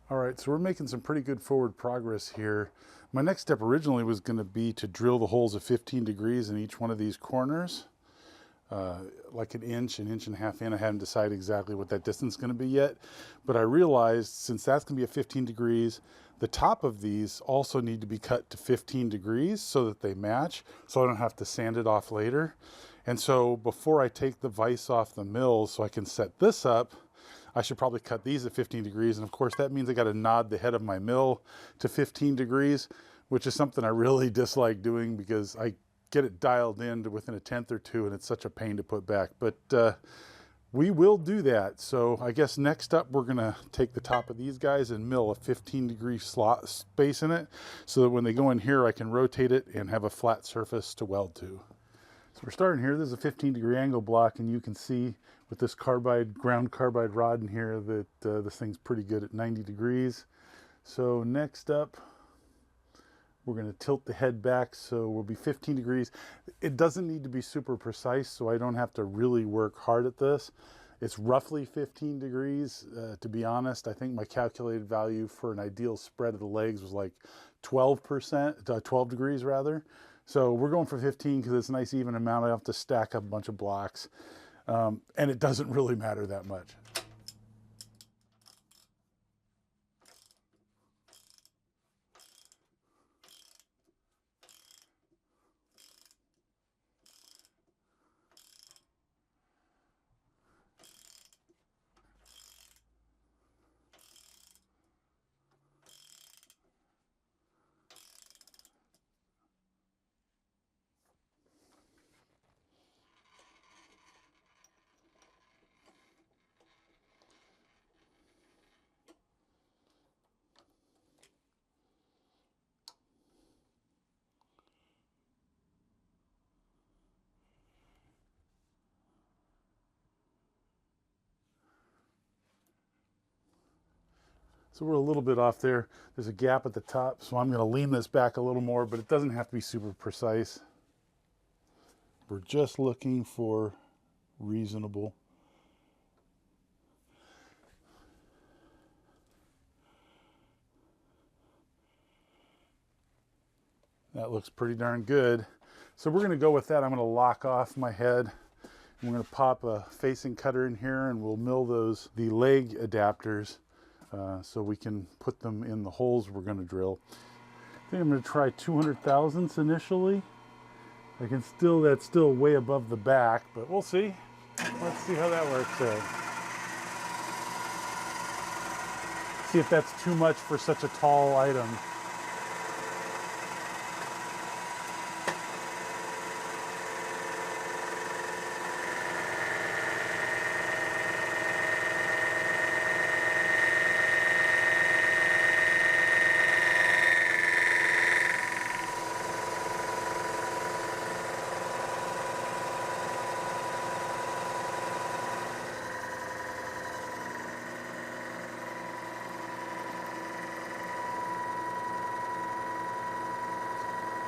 All right, so we're making some pretty good forward progress here. My next step originally was going to be to drill the holes of 15 degrees in each one of these corners, like an inch and a half in. I haven't decided exactly what that distance is going to be yet, but I realized since that's going to be at 15 degrees, the top of these also need to be cut to 15 degrees so that they match, so I don't have to sand it off later. And so before I take the vise off the mill so I can set this up, I should probably cut these at 15 degrees. And of course that means I got to nod the head of my mill to 15 degrees, which is something I really dislike doing because I get it dialed in to within a tenth or two and it's such a pain to put back. But we will do that. So I guess next up we're gonna take the top of these guys and mill a 15-degree slot space in it so that when they go in here I can rotate it and have a flat surface to weld to. So we're starting here. This is a 15-degree angle block, and you can see with this ground carbide rod in here that this thing's pretty good at 90 degrees. So next up, we're going to tilt the head back so we'll be 15 degrees. It doesn't need to be super precise, so I don't have to really work hard at this. It's roughly 15 degrees. To be honest, I think my calculated value for an ideal spread of the legs was like 12 degrees rather. So we're going for 15 because it's a nice even amount. I don't have to stack up a bunch of blocks. And it doesn't really matter that much. So we're a little bit off there. There's a gap at the top, so I'm going to lean this back a little more, but it doesn't have to be super precise. We're just looking for reasonable. That looks pretty darn good. So we're going to go with that. I'm going to lock off my head. I'm going to pop a facing cutter in here and we'll mill the leg adapters so we can put them in the holes we're going to drill. I think I'm going to try 200 thousandths initially. That's still way above the back, but we'll see. Let's see how that works out. See if that's too much for such a tall item.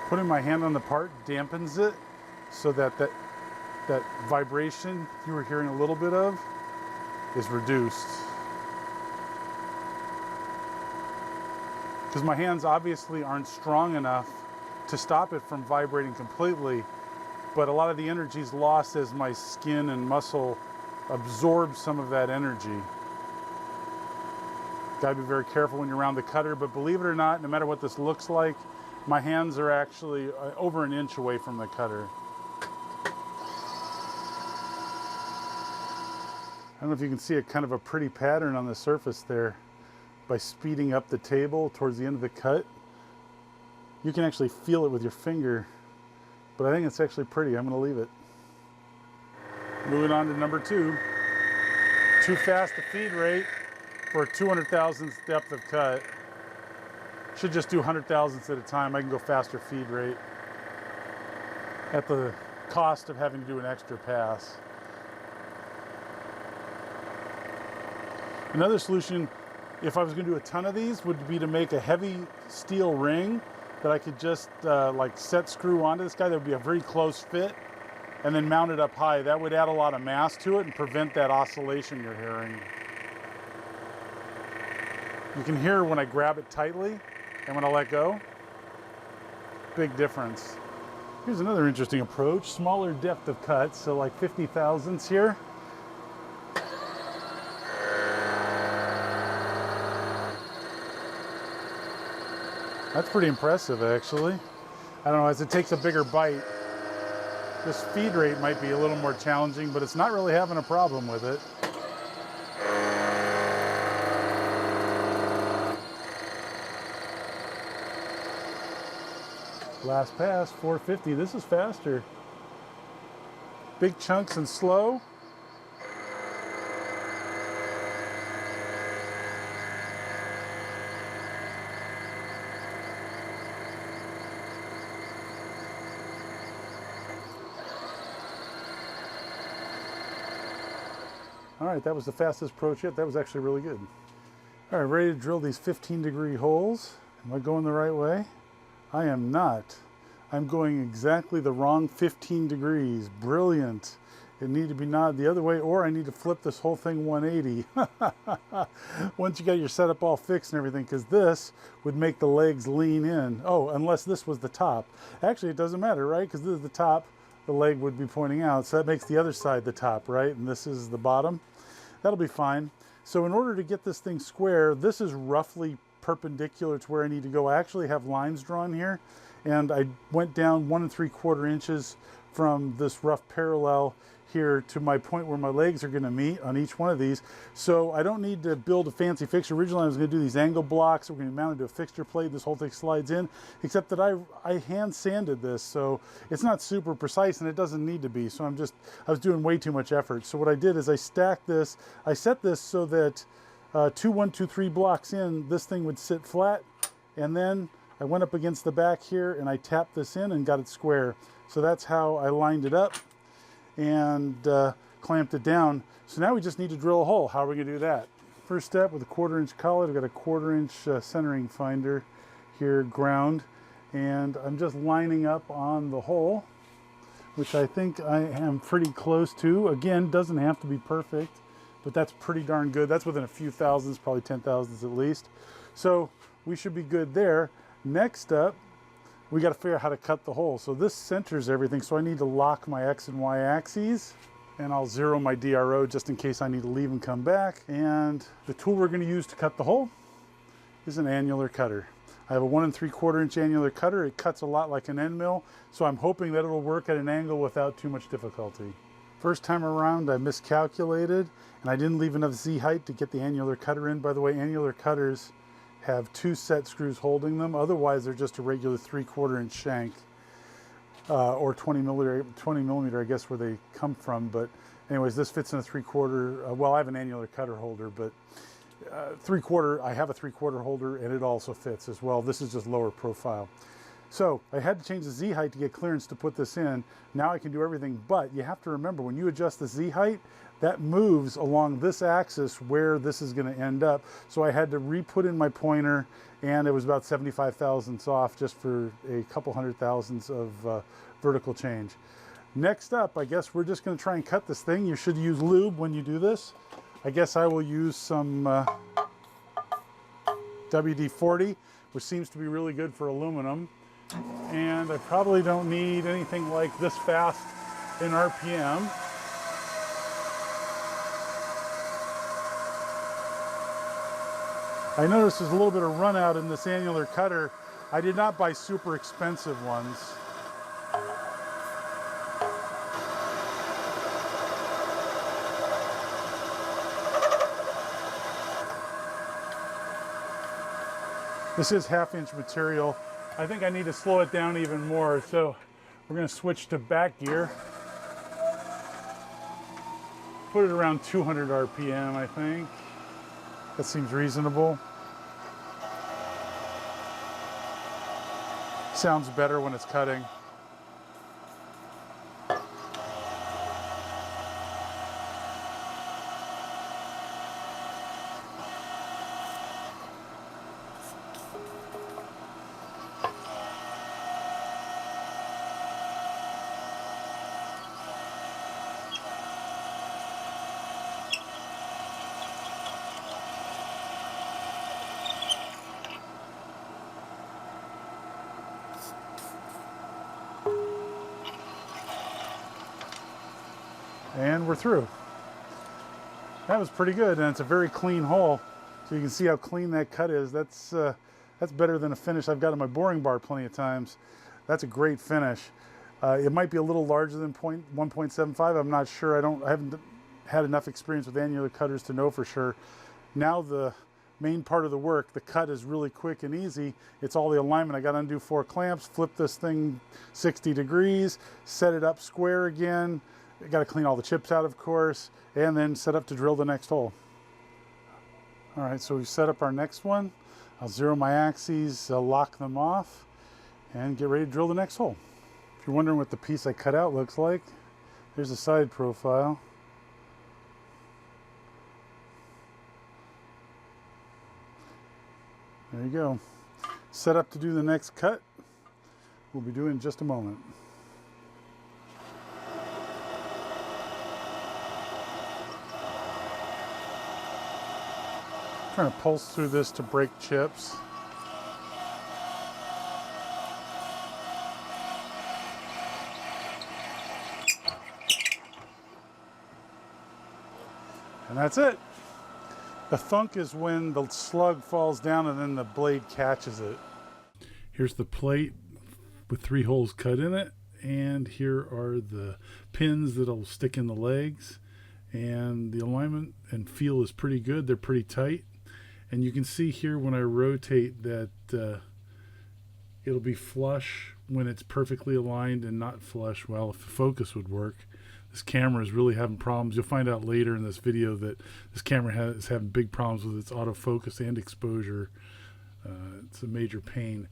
Putting my hand on the part dampens it so that vibration you were hearing a little bit of is reduced. Because my hands obviously aren't strong enough to stop it from vibrating completely, but a lot of the energy is lost as my skin and muscle absorb some of that energy. Gotta be very careful when you're around the cutter, but believe it or not, no matter what this looks like, my hands are actually over an inch away from the cutter. I don't know if you can see a kind of a pretty pattern on the surface there. By speeding up the table towards the end of the cut, you can actually feel it with your finger, but I think it's actually pretty. I'm gonna leave it. Moving on to number 2. Too fast a feed rate for a 200 thousandths depth of cut. Should just do 100 thousandths at a time. I can go faster feed rate at the cost of having to do an extra pass. Another solution, if I was going to do a ton of these, would be to make a heavy steel ring that I could just like set screw onto this guy. That would be a very close fit, and then mount it up high. That would add a lot of mass to it and prevent that oscillation you're hearing. You can hear when I grab it tightly and when I let go. Big difference. Here's another interesting approach. Smaller depth of cut, so like 50 thousandths here. That's pretty impressive, actually. I don't know, as it takes a bigger bite, this feed rate might be a little more challenging, but it's not really having a problem with it. Last pass, 450. This is faster. Big chunks and slow. All right, that was the fastest approach yet. That was actually really good. All right, ready to drill these 15-degree holes. Am I going the right way? I am not. I'm going exactly the wrong 15 degrees. Brilliant. It needed to be nodded the other way, or I need to flip this whole thing 180. Once you got your setup all fixed and everything, because this would make the legs lean in. Oh, unless this was the top. Actually, it doesn't matter, right? Because this is the top, the leg would be pointing out. So that makes the other side the top, right? And this is the bottom. That'll be fine. So in order to get this thing square, this is roughly perpendicular to where I need to go. I actually have lines drawn here, and I went down 1 3/4 inches from this rough parallel here to my point where my legs are going to meet on each one of these. So I don't need to build a fancy fixture. Originally I was going to do these angle blocks. We're going to mount it to a fixture plate. This whole thing slides in, except that I hand sanded this, so it's not super precise and it doesn't need to be. So I was doing way too much effort. So what I did is I stacked this. I set this so that 2, 1, 2, 3 blocks in, this thing would sit flat, and then I went up against the back here and I tapped this in and got it square. So that's how I lined it up and clamped it down. So now we just need to drill a hole. How are we going to do that? First step, with a 1/4 inch collet, I've got a 1/4 inch centering finder here, ground, and I'm just lining up on the hole, which I think I am pretty close to. Again, doesn't have to be perfect, but that's pretty darn good. That's within a few thousandths, probably 10 thousandths at least. So we should be good there. Next up, we got to figure out how to cut the hole. So this centers everything, so I need to lock my X and Y axes, and I'll zero my DRO just in case I need to leave and come back. And the tool we're going to use to cut the hole is an annular cutter. I have a 1 3/4 inch annular cutter. It cuts a lot like an end mill, so I'm hoping that it'll work at an angle without too much difficulty. First time around, I miscalculated, and I didn't leave enough Z height to get the annular cutter in. By the way, annular cutters have 2 set screws holding them. Otherwise, they're just a regular 3/4 inch shank, or 20 millimeter, I guess, where they come from. But anyways, this fits in a 3/4. Well, I have an annular cutter holder, but 3/4, I have a 3/4 holder, and it also fits as well. This is just lower profile. So I had to change the Z height to get clearance to put this in. Now I can do everything, but you have to remember, when you adjust the Z height, that moves along this axis where this is going to end up. So I had to re-put in my pointer, and it was about 75 thousandths off just for a couple 100 thousandths of vertical change. Next up, I guess we're just going to try and cut this thing. You should use lube when you do this. I guess I will use some WD-40, which seems to be really good for aluminum. And I probably don't need anything like this fast in RPM. I noticed there's a little bit of run out in this annular cutter. I did not buy super expensive ones. This is 1/2 inch material. I think I need to slow it down even more, so we're going to switch to back gear. Put it around 200 RPM, I think. That seems reasonable. Sounds better when it's cutting. And we're through. That was pretty good, and it's a very clean hole. So you can see how clean that cut is. That's better than a finish I've got on my boring bar plenty of times. That's a great finish. It might be a little larger than 1.75. I'm not sure. I haven't had enough experience with annular cutters to know for sure. Now the main part of the work, the cut, is really quick and easy. It's all the alignment. I got to undo 4 clamps, flip this thing 60 degrees, set it up square again. I got to clean all the chips out, of course, and then set up to drill the next hole. All right, so we set up our next one. I'll zero my axes, lock them off, and get ready to drill the next hole. If you're wondering what the piece I cut out looks like, here's the side profile. There you go. Set up to do the next cut. We'll be doing in just a moment. Trying to pulse through this to break chips. And that's it. The thunk is when the slug falls down and then the blade catches it. Here's the plate with 3 holes cut in it, and here are the pins that'll stick in the legs, and the alignment and feel is pretty good. They're pretty tight. And you can see here when I rotate that it'll be flush when it's perfectly aligned and not flush. Well, if the focus would work. This camera is really having problems. You'll find out later in this video that this camera is having big problems with its autofocus and exposure. It's a major pain.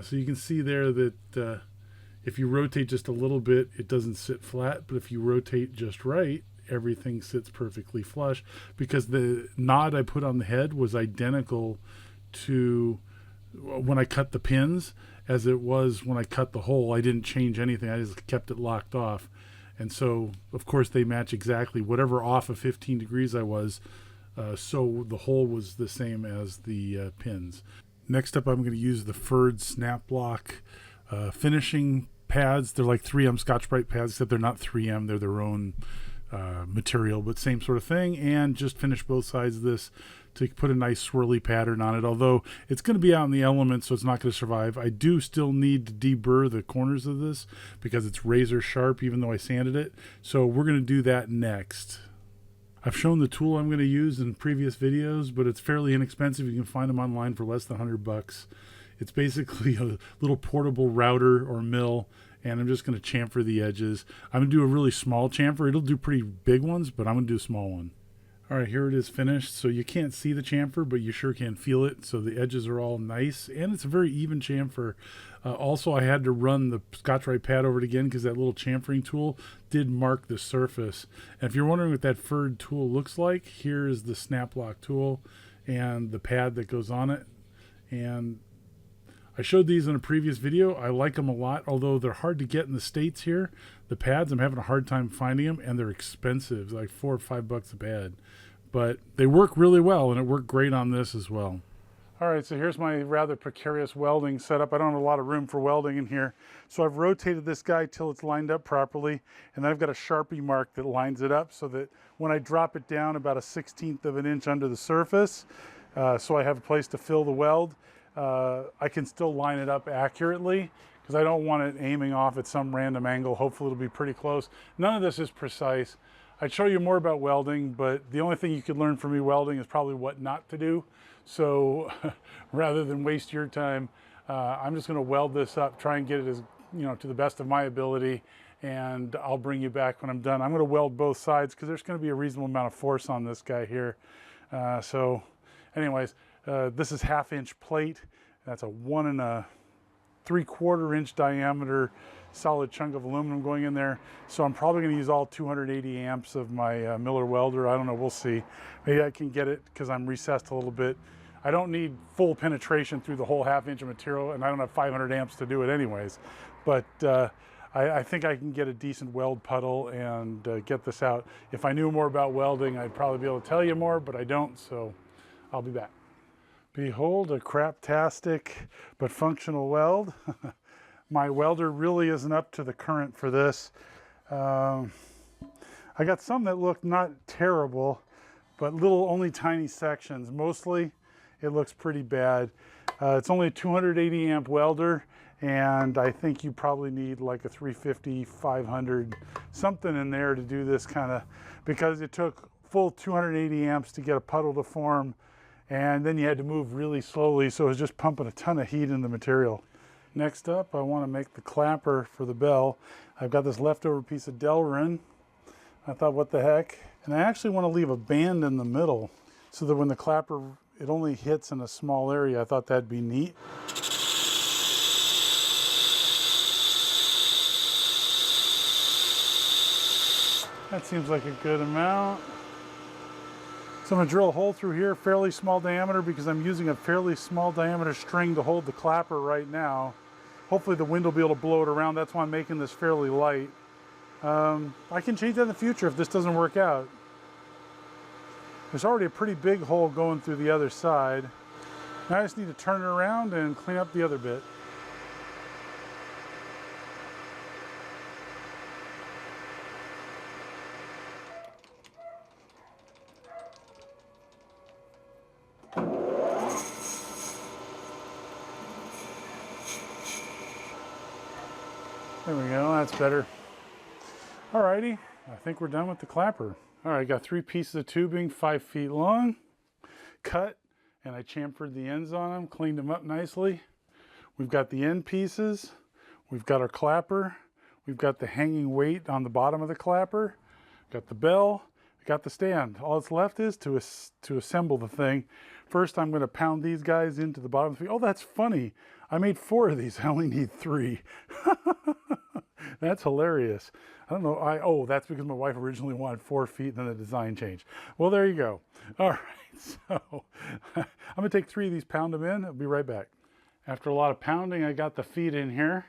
So you can see there that if you rotate just a little bit, it doesn't sit flat. But if you rotate just right, everything sits perfectly flush, because the nod I put on the head was identical to when I cut the pins as it was when I cut the hole. I didn't change anything. I just kept it locked off. And so, of course, they match exactly. Whatever off of 15 degrees I was, so the hole was the same as the pins. Next up, I'm going to use the Furred Snap Lock finishing pads. They're like 3M Scotch-Brite pads, except they're not 3M. They're their own material, but same sort of thing. And just finish both sides of this to put a nice swirly pattern on it. Although it's going to be out in the elements, so it's not going to survive. I do still need to deburr the corners of this because it's razor sharp, even though I sanded it. So we're going to do that next. I've shown the tool I'm going to use in previous videos, but it's fairly inexpensive. You can find them online for less than $100. It's basically a little portable router or mill, and I'm just going to chamfer the edges. I'm going to do a really small chamfer. It'll do pretty big ones, but I'm going to do a small one. All right, here it is finished. So you can't see the chamfer, but you sure can feel it. So the edges are all nice, and it's a very even chamfer. Also, I had to run the Scotch-Brite pad over it again because that little chamfering tool did mark the surface. And if you're wondering what that furred tool looks like, here is the snap lock tool and the pad that goes on it. And I showed these in a previous video. I like them a lot, although they're hard to get in the States here. The pads, I'm having a hard time finding them, and they're expensive, like $4 or $5 a pad. But they work really well, and it worked great on this as well. All right, so here's my rather precarious welding setup. I don't have a lot of room for welding in here. So I've rotated this guy till it's lined up properly, and then I've got a Sharpie mark that lines it up so that when I drop it down about 1/16 of an inch under the surface, so I have a place to fill the weld, I can still line it up accurately because I don't want it aiming off at some random angle. Hopefully it'll be pretty close. None of this is precise. I'd show you more about welding, but the only thing you could learn from me welding is probably what not to do. So rather than waste your time, I'm just going to weld this up, try and get it as, to the best of my ability, and I'll bring you back when I'm done. I'm going to weld both sides because there's going to be a reasonable amount of force on this guy here. So anyways, this is 1/2 inch plate. That's a 1 3/4 inch diameter solid chunk of aluminum going in there. So I'm probably going to use all 280 amps of my Miller welder. I don't know, we'll see. Maybe I can get it because I'm recessed a little bit. I don't need full penetration through the whole 1/2 inch of material, and I don't have 500 amps to do it anyways. But I think I can get a decent weld puddle and get this out. If I knew more about welding, I'd probably be able to tell you more, but I don't, so I'll be back. Behold a craptastic but functional weld. My welder really isn't up to the current for this. I I got some that look not terrible, but little only tiny sections. Mostly it looks pretty bad. It's only a 280 amp welder, and I think you probably need like a 350, 500, something in there to do this kind of, because it took full 280 amps to get a puddle to form, and then you had to move really slowly, so it was just pumping a ton of heat in the material. Next up, I want to make the clapper for the bell. I've got this leftover piece of Delrin. I thought, what the heck? And I actually want to leave a band in the middle so that when the clapper, it only hits in a small area. I thought that'd be neat. That seems like a good amount. So I'm going to drill a hole through here, fairly small diameter, because I'm using a fairly small diameter string to hold the clapper right now. Hopefully the wind will be able to blow it around. That's why I'm making this fairly light. I can change that in the future if this doesn't work out. There's already a pretty big hole going through the other side. Now I just need to turn it around and clean up the other bit. There we go, that's better. Alrighty, I think we're done with the clapper. All right, got 3 pieces of tubing, 5 feet long, cut, and I chamfered the ends on them, cleaned them up nicely. We've got the end pieces, we've got our clapper, we've got the hanging weight on the bottom of the clapper, got the bell, got the stand. All that's left is to assemble the thing. First, I'm going to pound these guys into the bottom of the feet. Oh, that's funny. I made 4 of these. I only need 3. That's hilarious. I don't know. Oh, that's because my wife originally wanted 4 feet, then the design changed. Well, there you go. All right. So I'm going to take 3 of these, pound them in. I'll be right back. After a lot of pounding, I got the feet in here.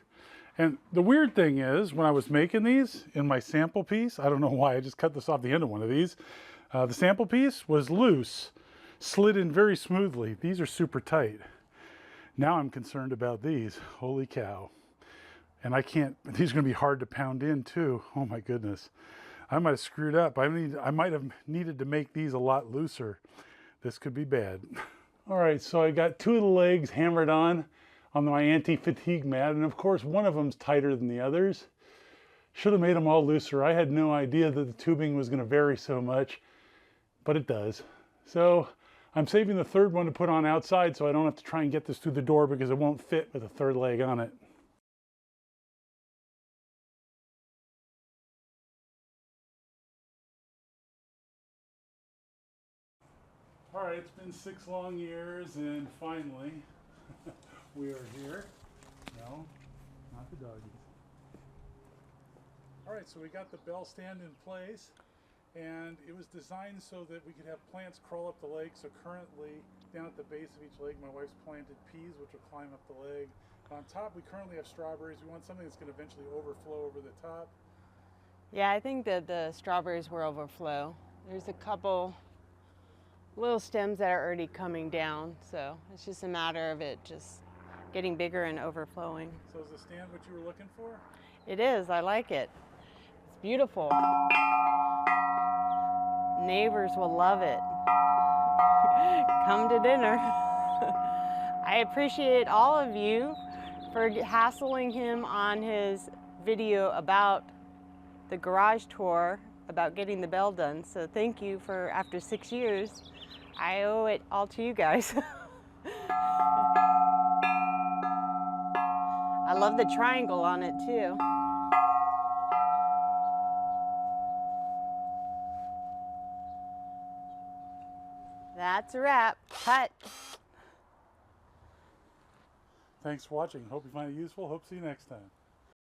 And the weird thing is, when I was making these in my sample piece, I don't know why, I just cut this off the end of one of these. The sample piece was loose, slid in very smoothly. These are super tight. Now I'm concerned about these. Holy cow. And I can't, these are going to be hard to pound in too. Oh my goodness. I might have screwed up. I might have needed to make these a lot looser. This could be bad. All right, so I got 2 of the legs hammered on my anti-fatigue mat, and of course one of them's tighter than the others. Should have made them all looser. I had no idea that the tubing was going to vary so much, but it does. So I'm saving the 3rd one to put on outside so I don't have to try and get this through the door because it won't fit with a 3rd leg on it. All right, it's been 6 long years, and finally we are here. No, not the doggies. All right, so we got the bell stand in place, and it was designed so that we could have plants crawl up the leg. So currently, down at the base of each leg, my wife's planted peas, which will climb up the leg. On top, we currently have strawberries. We want something that's going to eventually overflow over the top. Yeah, I think that the strawberries will overflow. There's a couple little stems that are already coming down, so it's just a matter of it just getting bigger and overflowing. So is the stand what you were looking for? It is. I like it. It's beautiful. Neighbors will love it. Come to dinner. I appreciate all of you for hassling him on his video about the garage tour, about getting the bell done. So thank you for, after 6 years, I owe it all to you guys. I love the triangle on it too. That's a wrap. Cut. Thanks for watching. Hope you find it useful. Hope to see you next time.